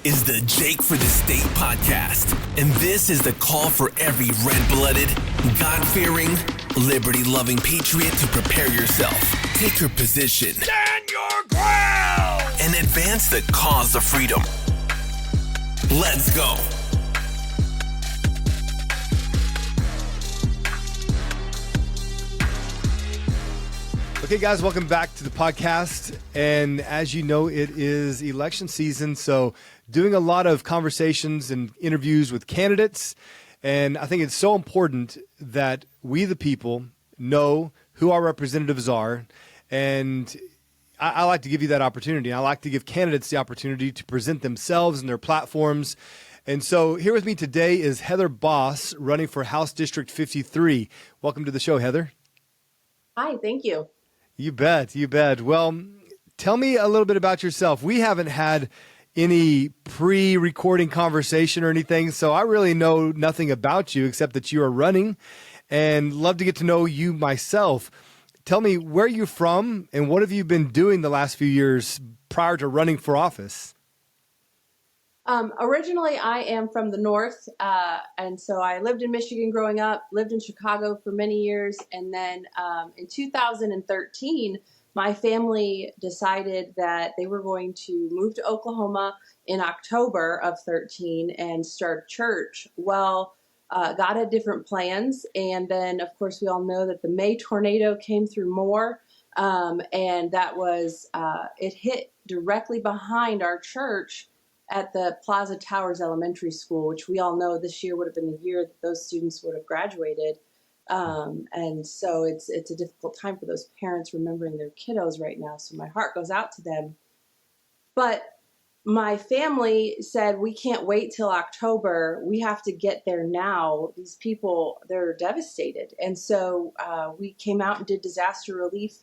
is the Jake for the State podcast, and this is the call for every red-blooded, God-fearing, liberty-loving patriot to prepare yourself, take your position, stand your ground, and advance the cause of freedom. Let's go. Okay, guys, welcome back to the podcast. And as you know, it is election season, so doing a lot of conversations and interviews with candidates. And I think it's so important that we, the people, know who our representatives are. And I like to give you that opportunity. I like to give candidates the opportunity to present themselves and their platforms. And so here with me today is Heather Boss, running for House District 53. Welcome to the show, Heather. Hi, thank you. You bet. You bet. Well, tell me a little bit about yourself. We haven't had any pre-recording conversation or anything, so I really know nothing about you except that you are running, and love to get to know you myself. Tell me, where are you from and what have you been doing the last few years prior to running for office? Originally, I am from the North, and so I lived in Michigan growing up, lived in Chicago for many years, and then in 2013, my family decided that they were going to move to Oklahoma in October of 13 and start church. Well, God had different plans, and then, of course, we all know that the May tornado came through Moore, and that was, it hit directly behind our church at the Plaza Towers Elementary School, which we all know this year would have been the year that those students would have graduated. And so it's a difficult time for those parents remembering their kiddos right now. So my heart goes out to them. But my family said, we can't wait till October. We have to get there now. These people, they're devastated. And so we came out and did disaster relief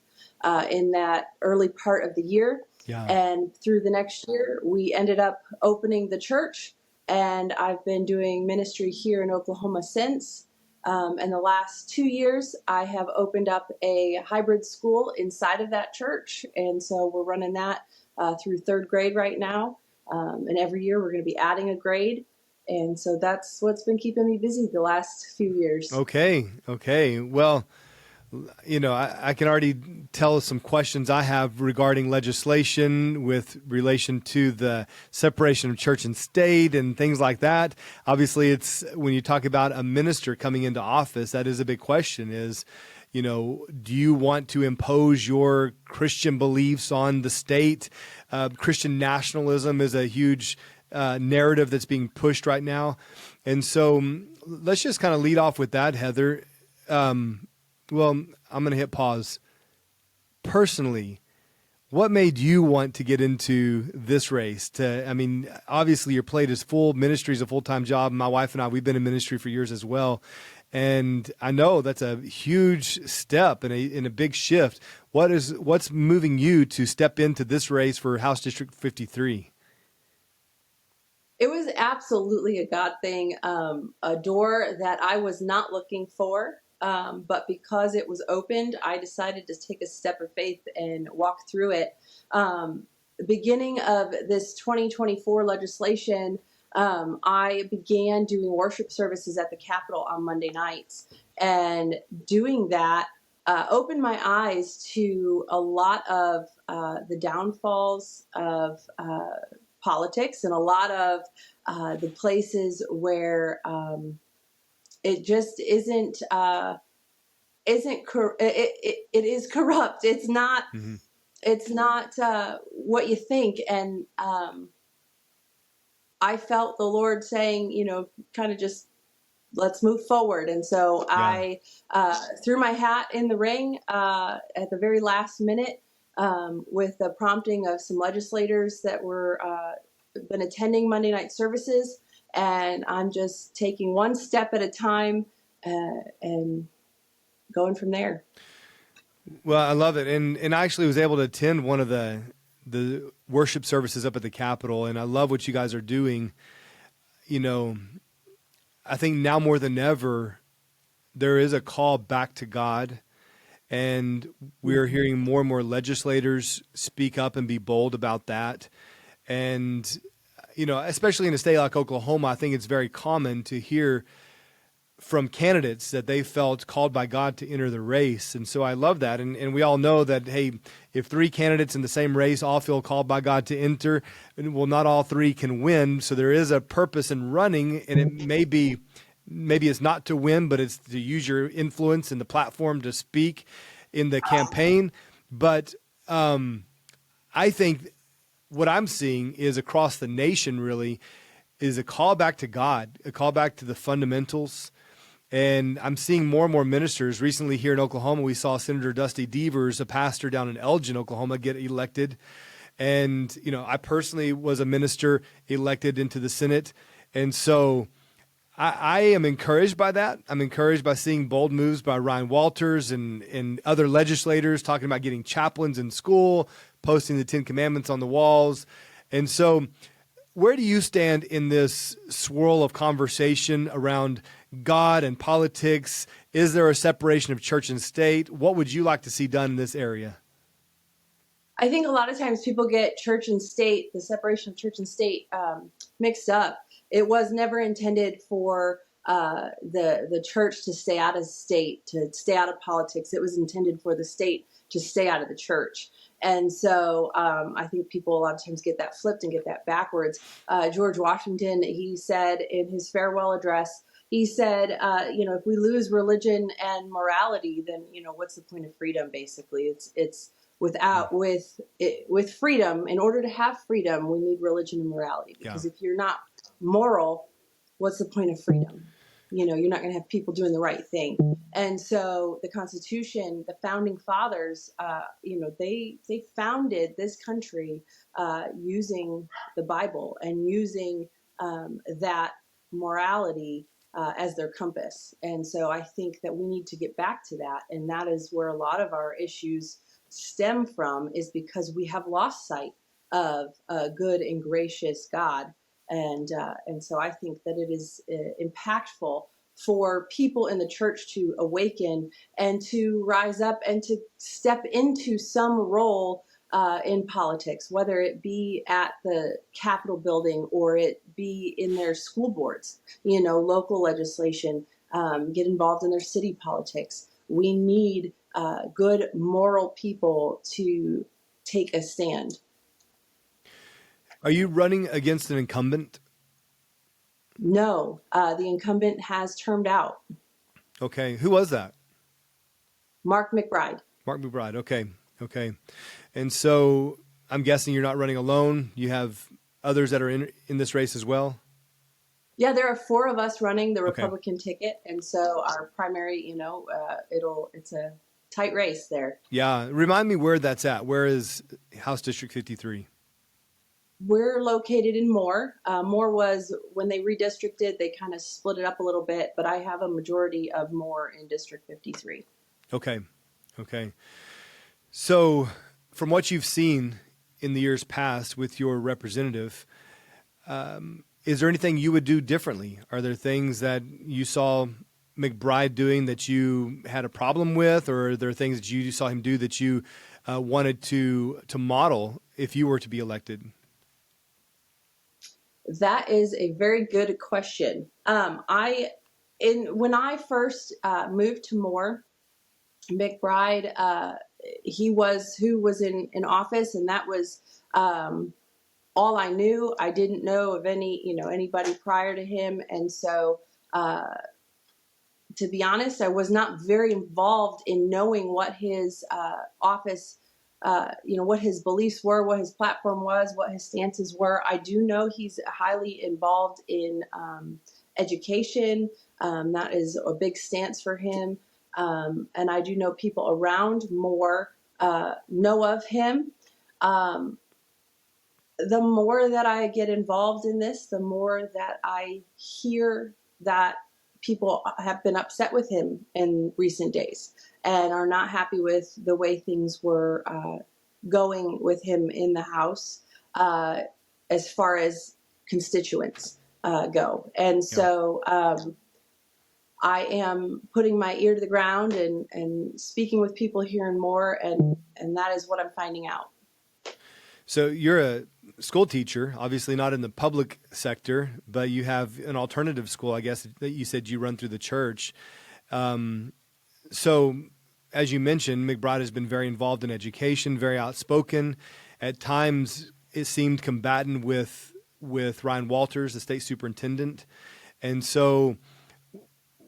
in that early part of the year. Yeah. And through the next year, we ended up opening the church, and I've been doing ministry here in Oklahoma since. And the last 2 years, I have opened up a hybrid school inside of that church, and so we're running that through third grade right now. And every year, we're going to be adding a grade, and so that's what's been keeping me busy the last few years. Okay. Well, you know, I can already tell some questions I have regarding legislation with relation to the separation of church and state and things like that. Obviously, it's when you talk about a minister coming into office, that is a big question is, you know, do you want to impose your Christian beliefs on the state? Christian nationalism is a huge narrative that's being pushed right now. And so let's just kind of lead off with that, Heather. Well, I'm going to hit pause. Personally, what made you want to get into this race? Obviously your plate is full. Ministry is a full-time job. My wife and I, we've been in ministry for years as well. And I know that's a huge step and a big shift. What's moving you to step into this race for House District 53? It was absolutely a God thing, a door that I was not looking for. But because it was opened, I decided to take a step of faith and walk through it. The beginning of this 2024 legislation, I began doing worship services at the Capitol on Monday nights. And doing that opened my eyes to a lot of the downfalls of politics and a lot of the places where it just it is corrupt. It's not, it's not what you think. And I felt the Lord saying, you know, kind of just let's move forward. And so I threw my hat in the ring at the very last minute with the prompting of some legislators that were been attending Monday night services. And I'm just taking one step at a time and going from there. Well, I love it. And I actually was able to attend one of the worship services up at the Capitol, and I love what you guys are doing. You know, I think now more than ever, there is a call back to God, and we're hearing more and more legislators speak up and be bold about that. And especially in a state like Oklahoma, I think it's very common to hear from candidates that they felt called by God to enter the race. And so I love that. And we all know that, hey, if three candidates in the same race all feel called by God to enter, well, not all three can win. So there is a purpose in running, and it maybe it's not to win, but it's to use your influence and the platform to speak in the campaign. But I think what I'm seeing is across the nation really is a call back to God, a call back to the fundamentals. And I'm seeing more and more ministers. Recently here in Oklahoma, we saw Senator Dusty Devers, a pastor down in Elgin, Oklahoma, get elected. And, I personally was a minister elected into the Senate. And so I am encouraged by that. I'm encouraged by seeing bold moves by Ryan Walters and other legislators talking about getting chaplains in school, posting the 10 Commandments on the walls. And so where do you stand in this swirl of conversation around God and politics? Is there a separation of church and state? What would you like to see done in this area? I think a lot of times people get church and state, the separation of church and state, mixed up. It was never intended for the church to stay out of state, to stay out of politics. It was intended for the state to stay out of the church. And so I think people a lot of times get that flipped and get that backwards. George Washington, he said in his farewell address, he said, if we lose religion and morality, then, what's the point of freedom, basically? It's with freedom, in order to have freedom, we need religion and morality. Because if you're not moral, what's the point of freedom? You're not going to have people doing the right thing. And so the Constitution, the founding fathers, they founded this country using the Bible and using that morality as their compass. And so I think that we need to get back to that. And that is where a lot of our issues stem from, is because we have lost sight of a good and gracious God. And so I think that it is impactful for people in the church to awaken and to rise up and to step into some role in politics, whether it be at the Capitol building or it be in their school boards, local legislation, get involved in their city politics. We need good moral people to take a stand. Are you running against an incumbent? No, the incumbent has termed out. Okay. Who was that? Mark McBride. Mark McBride. Okay. And so I'm guessing you're not running alone. You have others that are in this race as well? Yeah, there are 4 of us running the Republican ticket. And so our primary, it's a tight race there. Yeah. Remind me where that's at. Where is House District 53? We're located in Moore. Moore was, when they redistricted, they kind of split it up a little bit, but I have a majority of Moore in District 53. Okay. So from what you've seen in the years past with your representative, is there anything you would do differently? Are there things that you saw McBride doing that you had a problem with, or are there things that you saw him do that you wanted to model if you were to be elected? That is a very good question. When I first moved to Moore, McBride, he was who was in office, and that was all I knew. I didn't know of anybody prior to him, and so to be honest, I was not very involved in knowing what his office. What his beliefs were, what his platform was, what his stances were. I do know he's highly involved in education. That is a big stance for him. And I do know people around Moore know of him. The more that I get involved in this, the more that I hear that people have been upset with him in recent days and are not happy with the way things were going with him in the House as far as constituents go. And so I am putting my ear to the ground and speaking with people here and more, and that is what I'm finding out. So you're a school teacher, obviously not in the public sector, but you have an alternative school, I guess, that you said you run through the church. So as you mentioned, McBride has been very involved in education, very outspoken. At times, it seemed combatant with Ryan Walters, the state superintendent. And so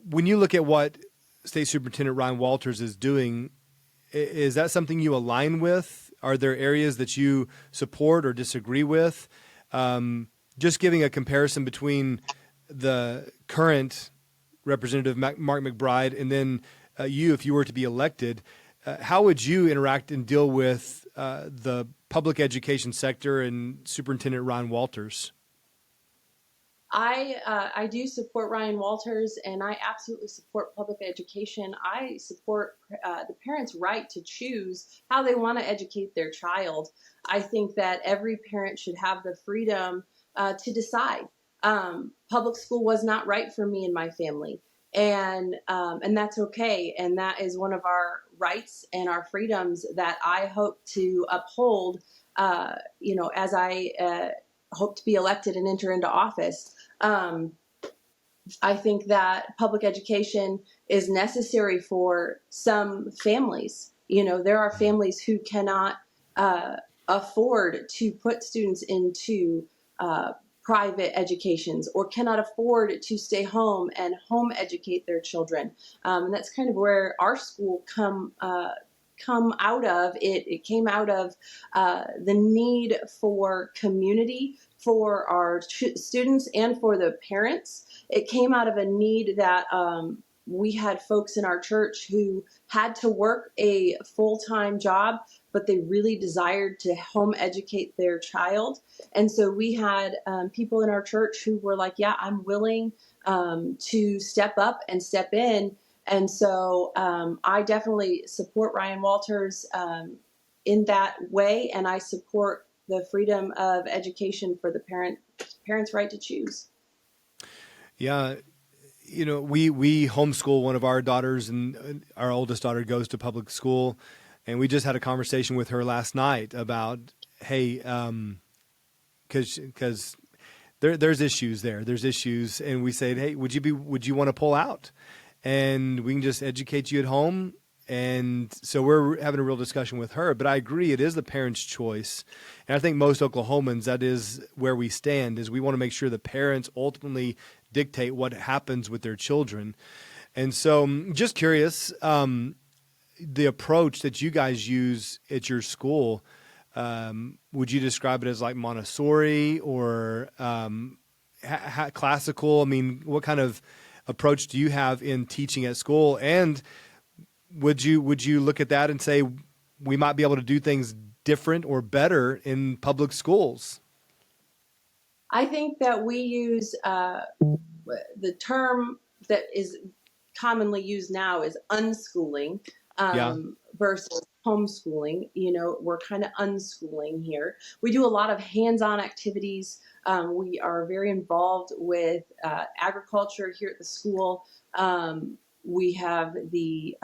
when you look at what State Superintendent Ryan Walters is doing, is that something you align with? Are there areas that you support or disagree with? Just giving a comparison between the current Representative Mark McBride and then you, if you were to be elected, how would you interact and deal with the public education sector and Superintendent Ryan Walters? I do support Ryan Walters, and I absolutely support public education. I support the parents' right to choose how they want to educate their child. I think that every parent should have the freedom to decide. Public school was not right for me and my family, and that's okay. And that is one of our rights and our freedoms that I hope to uphold. As I hope to be elected and enter into office. I think that public education is necessary for some families. There are families who cannot afford to put students into private educations or cannot afford to stay home and home educate their children. And that's kind of where our school come out of. It came out of the need for community for our students and for the parents. It came out of a need that we had folks in our church who had to work a full-time job, but they really desired to home educate their child. And so we had people in our church who were like, yeah, I'm willing to step up and step in. And so I definitely support Ryan Walters in that way, and I support the freedom of education for the parents' right to choose. Yeah, we homeschool one of our daughters, and our oldest daughter goes to public school, and we just had a conversation with her last night about, hey, because there's issues there. There's issues, and we said, hey, would you want to pull out? And we can just educate you at home. And so we're having a real discussion with her. But I agree, it is the parent's choice. And I think most Oklahomans, that is where we stand, is we want to make sure the parents ultimately dictate what happens with their children. And so just curious, the approach that you guys use at your school, would you describe it as like Montessori or classical? I mean, what kind of approach do you have in teaching at school? And would you look at that and say we might be able to do things different or better in public schools? I think that we use the term that is commonly used now is unschooling versus homeschooling. We're kind of unschooling here. We do a lot of hands-on activities. We are very involved with agriculture here at the school. We have the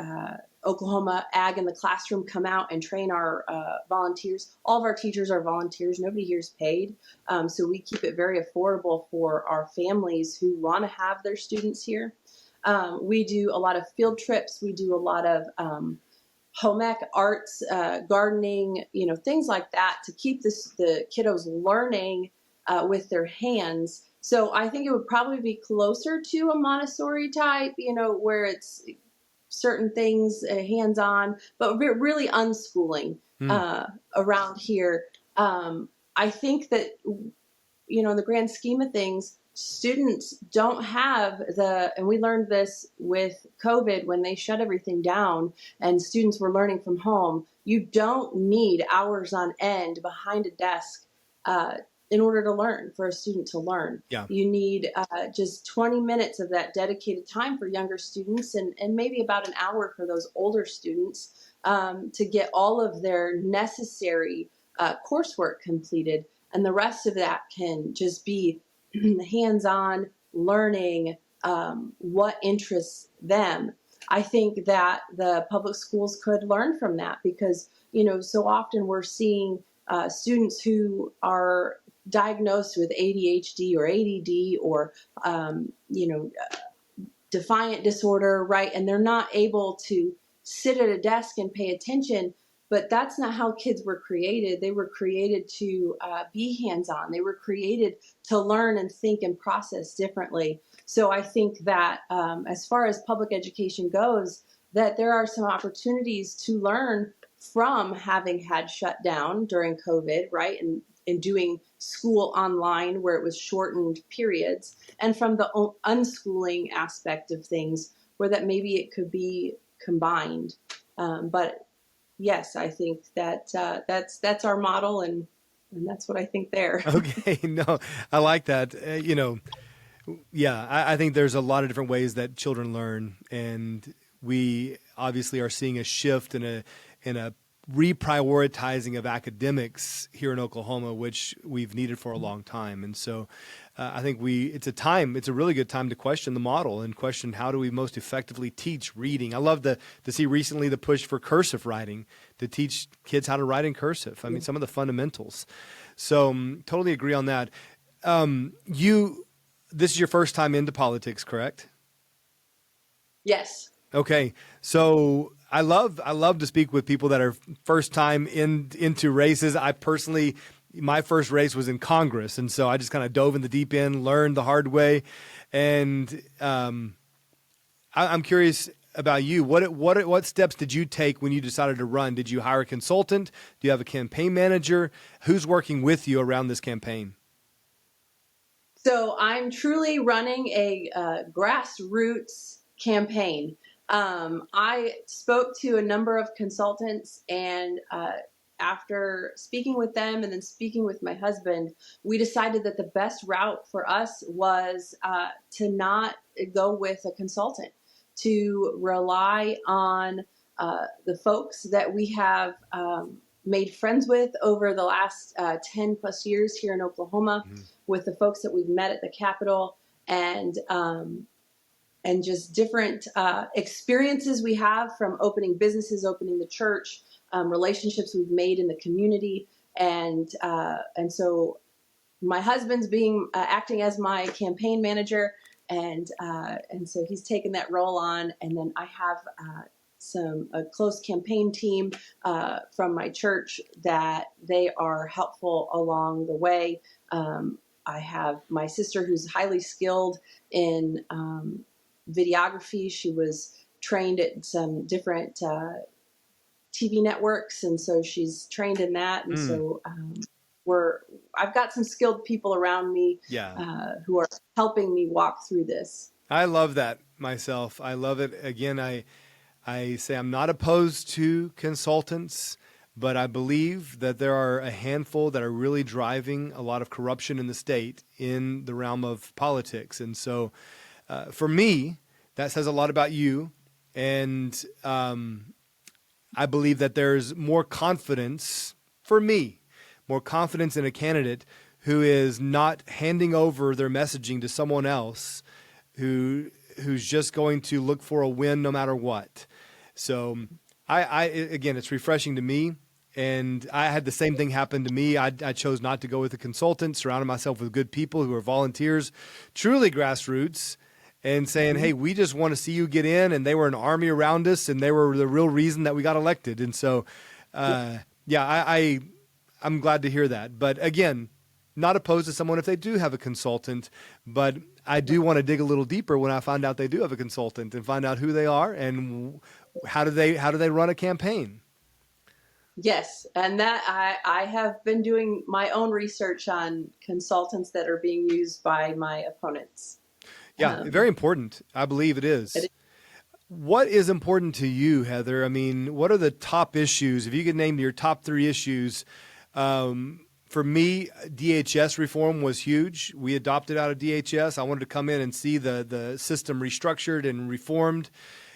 Oklahoma Ag in the Classroom come out and train our volunteers. All of our teachers are volunteers. Nobody here is paid. So we keep it very affordable for our families who want to have their students here. We do a lot of field trips. We do a lot of home ec, arts, gardening, things like that to keep the kiddos learning with their hands. So I think it would probably be closer to a Montessori type, where it's certain things hands-on, but really unschooling around here. I think that, in the grand scheme of things, students don't have and we learned this with COVID when they shut everything down and students were learning from home. You don't need hours on end behind a desk in order to learn, for a student to learn. Yeah. You need just 20 minutes of that dedicated time for younger students and maybe about an hour for those older students to get all of their necessary coursework completed. And the rest of that can just be hands-on learning what interests them. I think that the public schools could learn from that because, so often we're seeing students who are diagnosed with ADHD or ADD or, defiant disorder, right? And they're not able to sit at a desk and pay attention. But that's not how kids were created. They were created to be hands-on. They were created to learn and think and process differently. So I think that as far as public education goes, that there are some opportunities to learn from having had shut down during COVID, right? And doing school online where it was shortened periods, and from the unschooling aspect of things where that maybe it could be combined. But yes, I think that that's our model, and that's what I think there. Okay, no, I like that. I think there's a lot of different ways that children learn, and we obviously are seeing a shift in a reprioritizing of academics here in Oklahoma, which we've needed for a long time. And so I think it's a really good time to question the model and question how do we most effectively teach reading. I love to see recently the push for cursive writing to teach kids how to write in cursive. I mean, some of the fundamentals. So totally agree on that. This is your first time into politics, correct? Yes. Okay. So I love to speak with people that are first time into races. I personally, my first race was in Congress, and so I just kind of dove in the deep end, learned the hard way, and I'm curious about you. What steps did you take when you decided to run? Did you hire a consultant? Do you have a campaign manager? Who's working with you around this campaign? So I'm truly running a grassroots campaign. I spoke to a number of consultants, and after speaking with them and then speaking with my husband, we decided that the best route for us was to not go with a consultant, to rely on the folks that we have made friends with over the last 10 plus years here in Oklahoma, with the folks that we've met at the Capitol, and just different experiences we have from opening businesses, opening the church, relationships we've made in the community. And so my husband's acting as my campaign manager, and so he's taken that role on. And then I have a close campaign team from my church that they are helpful along the way. I have my sister who's highly skilled in videography. She was trained at some different TV networks, and so she's trained in that. And so I've got some skilled people around me who are helping me walk through this. I love that myself. I love it. Again, I say I'm not opposed to consultants, but I believe that there are a handful that are really driving a lot of corruption in the state in the realm of politics. And so for me, that says a lot about you. And I believe that there's more confidence in a candidate who is not handing over their messaging to someone else who's just going to look for a win no matter what. So again, it's refreshing to me. And I had the same thing happen to me. I chose not to go with a consultant, surrounded myself with good people who are volunteers, truly grassroots, and saying, hey, we just want to see you get in. And they were an army around us, and they were the real reason that we got elected. And so, I'm glad to hear that. But again, not opposed to someone if they do have a consultant, but I do want to dig a little deeper when I find out they do have a consultant and find out who they are and how do they run a campaign. Yes, and that I have been doing my own research on consultants that are being used by my opponents. Yeah, very important. I believe it is. What is important to you, Heather? I mean, what are the top issues? If you could name your top 3 issues, for me, DHS reform was huge. We adopted out of DHS. I wanted to come in and see the system restructured and reformed.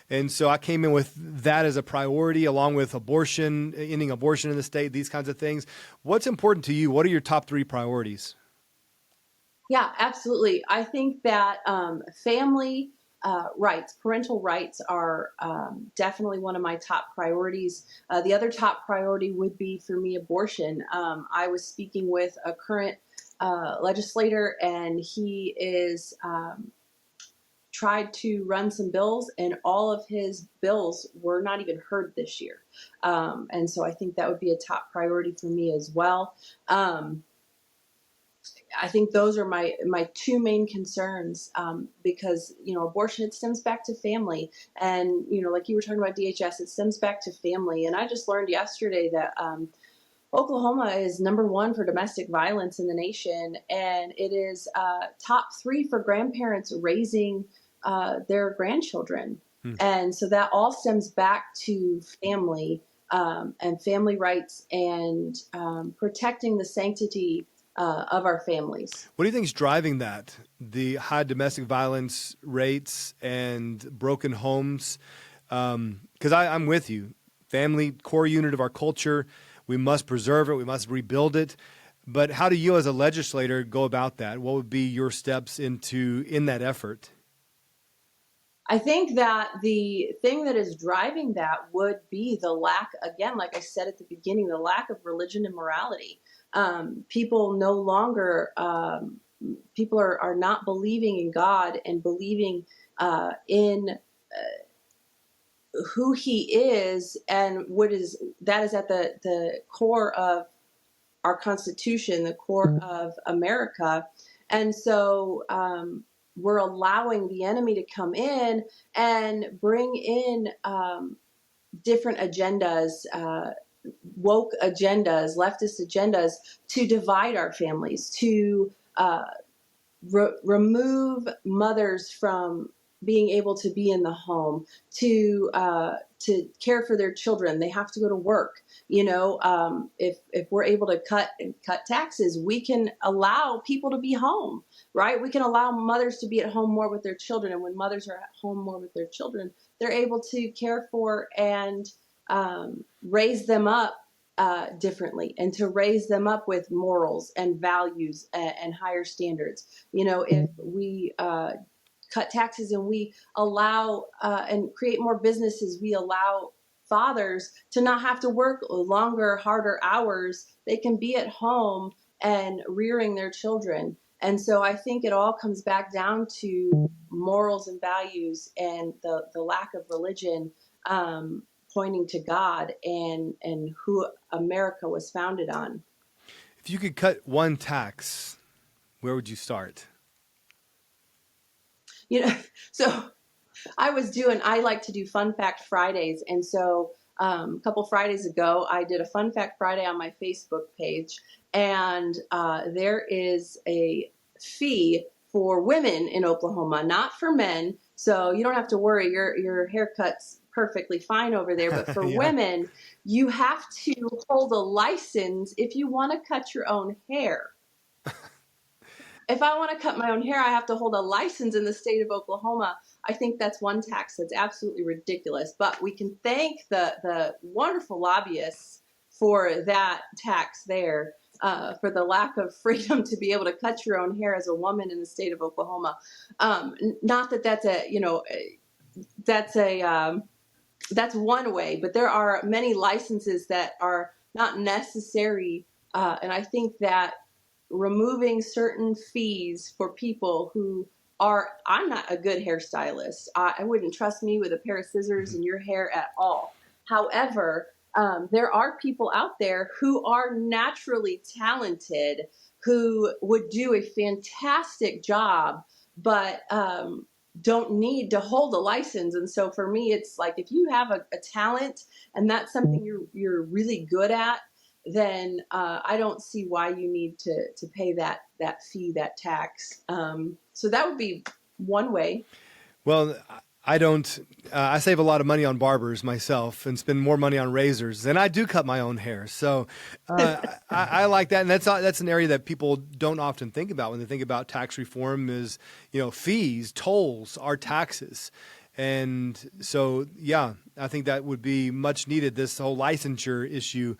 And so I came in with that as a priority, along with abortion, ending abortion in the state, these kinds of things. What's important to you? What are your top 3 priorities? Yeah, absolutely. I think that family rights. Parental rights are definitely one of my top priorities. The other top priority would be for me abortion. I was speaking with a current legislator, and he is tried to run some bills, and all of his bills were not even heard this year. And so I think that would be a top priority for me as well. I think those are my two main concerns, because, abortion, it stems back to family. And, like you were talking about DHS, it stems back to family. And I just learned yesterday that Oklahoma is number one for domestic violence in the nation. And it is top 3 for grandparents raising their grandchildren. And so that all stems back to family and family rights and protecting the sanctity of our families. What do you think is driving that? The high domestic violence rates and broken homes? Because I'm with you. Family, core unit of our culture. We must preserve it. We must rebuild it. But how do you as a legislator go about that? What would be your steps in that effort? I think that the thing that is driving that would be the lack, again, like I said at the beginning, the lack of religion and morality. People no longer, people are not believing in God and believing in who He is, and that is at the core of our Constitution, the core of America. And so we're allowing the enemy to come in and bring in different agendas, woke agendas, leftist agendas, to divide our families, to remove mothers from being able to be in the home, to care for their children. They have to go to work. If we're able to cut taxes, we can allow people to be home, right? We can allow mothers to be at home more with their children. And when mothers are at home more with their children, they're able to care for and raise them up differently, and to raise them up with morals and values and higher standards. If we cut taxes and we allow and create more businesses, we allow fathers to not have to work longer, harder hours. They can be at home and rearing their children. And so I think it all comes back down to morals and values, and the lack of religion pointing to God and who America was founded on. If you could cut one tax, where would you start? So I like to do Fun Fact Fridays. And so a couple Fridays ago, I did a Fun Fact Friday on my Facebook page. And there is a fee for women in Oklahoma, not for men. So you don't have to worry. Your haircut's perfectly fine over there. But for women, you have to hold a license if you want to cut your own hair. If I want to cut my own hair, I have to hold a license in the state of Oklahoma. I think that's one tax that's absolutely ridiculous. But we can thank the wonderful lobbyists for that tax there, for the lack of freedom to be able to cut your own hair as a woman in the state of Oklahoma. Not that that's one way, but there are many licenses that are not necessary. And I think that removing certain fees for people who I'm not a good hairstylist. I wouldn't trust me with a pair of scissors in your hair at all. However, there are people out there who are naturally talented, who would do a fantastic job, but don't need to hold a license. And so for me, it's like, if you have a talent and that's something you're really good at, then I don't see why you need to pay that fee, that tax. So that would be one way. Well, I don't. I save a lot of money on barbers myself and spend more money on razors, and I do cut my own hair. So I like that, and that's an area that people don't often think about when they think about tax reform. Is fees, tolls, are taxes, and so I think that would be much needed. This whole licensure issue.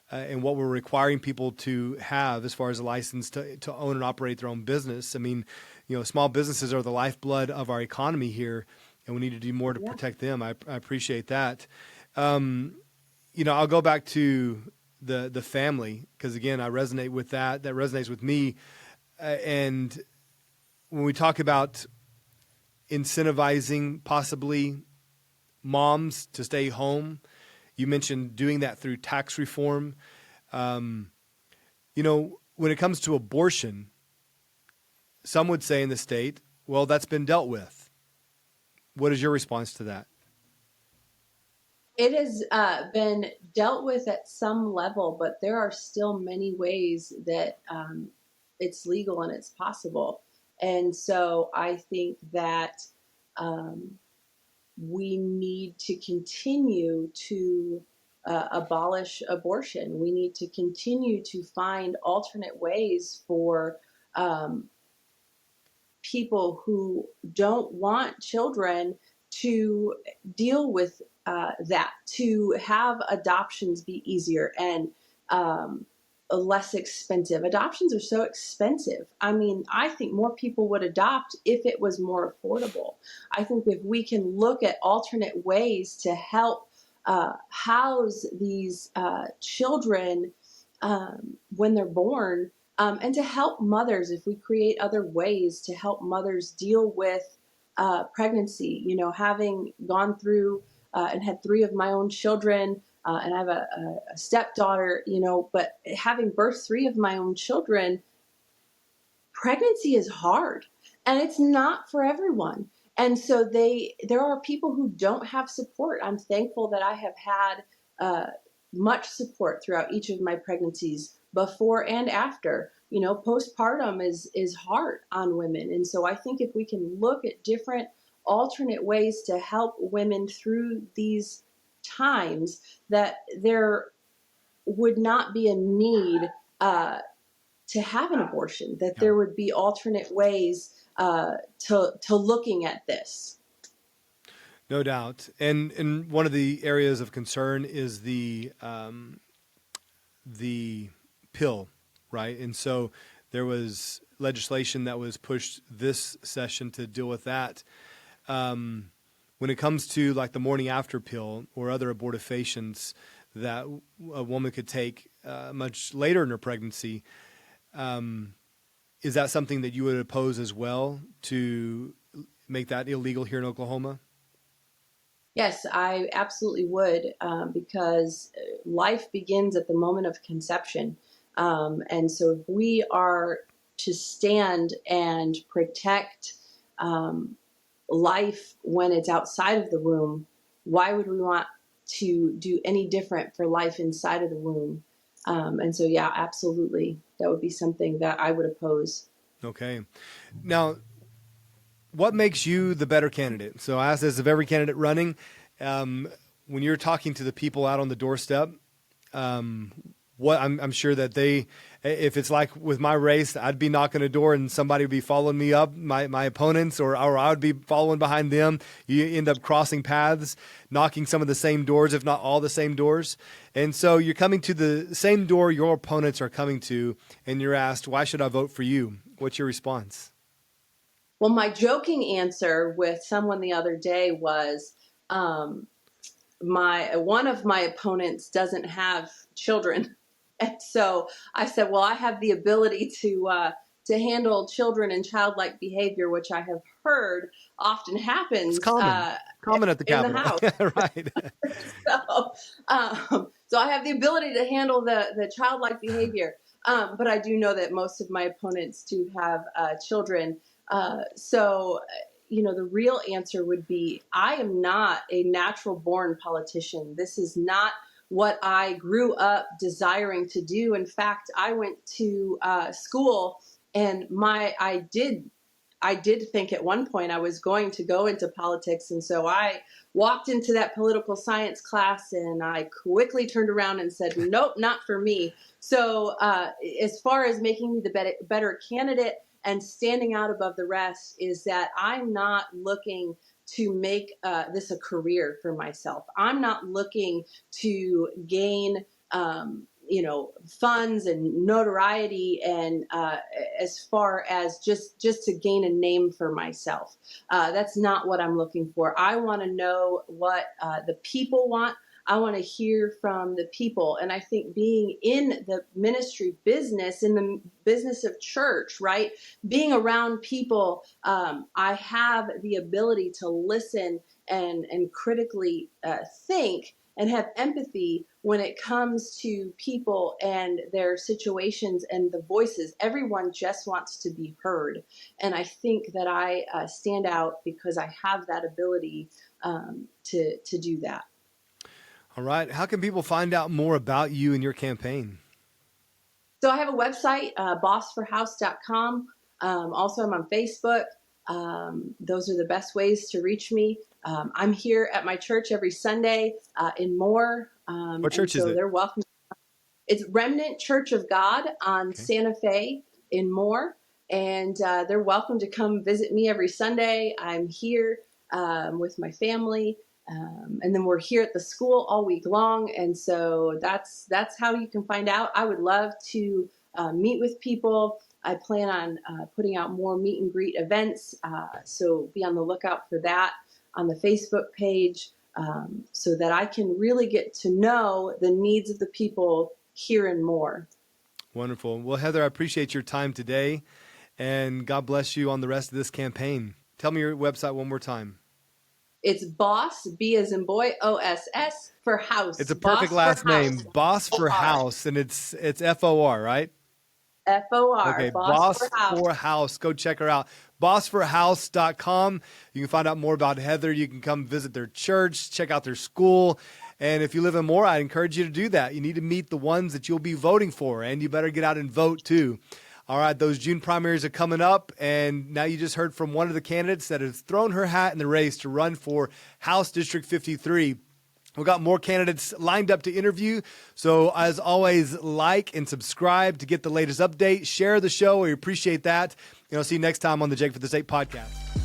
And what we're requiring people to have as far as a license to own and operate their own business. I mean, small businesses are the lifeblood of our economy here, and we need to do more to Yeah. protect them. I appreciate that. I'll go back to the family, because again, I resonate with that. That resonates with me. And when we talk about incentivizing possibly moms to stay home, you mentioned doing that through tax reform. When it comes to abortion, some would say in the state, well, that's been dealt with. What is your response to that? It has been dealt with at some level, but there are still many ways that it's legal and it's possible. And so I think that we need to continue to abolish abortion. We need to continue to find alternate ways for people who don't want children to deal with that, to have adoptions be easier and less expensive. Adoptions are so expensive. I mean, I think more people would adopt if it was more affordable. I think if we can look at alternate ways to help house these children when they're born, and to help mothers, if we create other ways to help mothers deal with pregnancy, having gone through and had 3 of my own children, and I have a stepdaughter, but having birthed 3 of my own children, pregnancy is hard and it's not for everyone. And so there are people who don't have support. I'm thankful that I have had much support throughout each of my pregnancies, before and after. Postpartum is hard on women. And so I think if we can look at different alternate ways to help women through these times, that there would not be a need to have an abortion, that there would be alternate ways to looking at this. No doubt. And one of the areas of concern is the pill, right? And so there was legislation that was pushed this session to deal with that. When it comes to like the morning after pill or other abortifacients that a woman could take much later in her pregnancy, is that something that you would oppose as well, to make that illegal here in Oklahoma? Yes, I absolutely would, because life begins at the moment of conception. And so if we are to stand and protect life when it's outside of the womb, why would we want to do any different for life inside of the womb? And so, yeah, absolutely. That would be something that I would oppose. Okay. Now, what makes you the better candidate? So I ask this of every candidate running. When you're talking to the people out on the doorstep, what I'm sure that if it's like with my race, I'd be knocking a door and somebody would be following me up, my opponents, or I would be following behind them. You end up crossing paths, knocking some of the same doors, if not all the same doors. And so you're coming to the same door your opponents are coming to, and you're asked, why should I vote for you? What's your response? Well, my joking answer with someone the other day was, one of my opponents doesn't have children. And so I said, well, I have the ability to handle children and childlike behavior, which I have heard often happens. It's common at the in Capitol. the house. Right. So I have the ability to handle the childlike behavior. But I do know that most of my opponents do have children. So the real answer would be, I am not a natural born politician. This is not what I grew up desiring to do. In fact, I went to school, and I did think at one point I was going to go into politics. And so I walked into that political science class, and I quickly turned around and said, nope, not for me. So as far as making me the better candidate and standing out above the rest, is that I'm not looking to make this a career for myself. I'm not looking to gain funds and notoriety, and as far as just to gain a name for myself. That's not what I'm looking for. I want to know what the people want. I want to hear from the people. And I think being in the ministry business, in the business of church, right? Being around people, I have the ability to listen and critically think and have empathy when it comes to people and their situations and the voices. Everyone just wants to be heard. And I think that I stand out because I have that ability to do that. All right. How can people find out more about you and your campaign? So I have a website, bossforhouse.com. Also, I'm on Facebook. Those are the best ways to reach me. I'm here at my church every Sunday in Moore. What church is it? They're welcome. It's Remnant Church of God on Santa Fe in Moore. And they're welcome to come visit me every Sunday. I'm here with my family. And then we're here at the school all week long. And so that's how you can find out. I would love to meet with people. I plan on putting out more meet and greet events. So be on the lookout for that on the Facebook page, so that I can really get to know the needs of the people here and more. Wonderful. Well, Heather, I appreciate your time today, and God bless you on the rest of this campaign. Tell me your website one more time. It's Boss, B as in boy, OSS, for house. It's a perfect last name, Boss for House, and it's FOR, right? FOR. Okay, Boss for House. Go check her out. bossforhouse.com. You can find out more about Heather. You can come visit their church, check out their school. And if you live in Moore, I encourage you to do that. You need to meet the ones that you'll be voting for, and you better get out and vote too. All right, those June primaries are coming up, and now you just heard from one of the candidates that has thrown her hat in the race to run for House District 53. We've got more candidates lined up to interview. So as always, like and subscribe to get the latest update. Share the show. We appreciate that. And I'll see you next time on the Jake for the State podcast.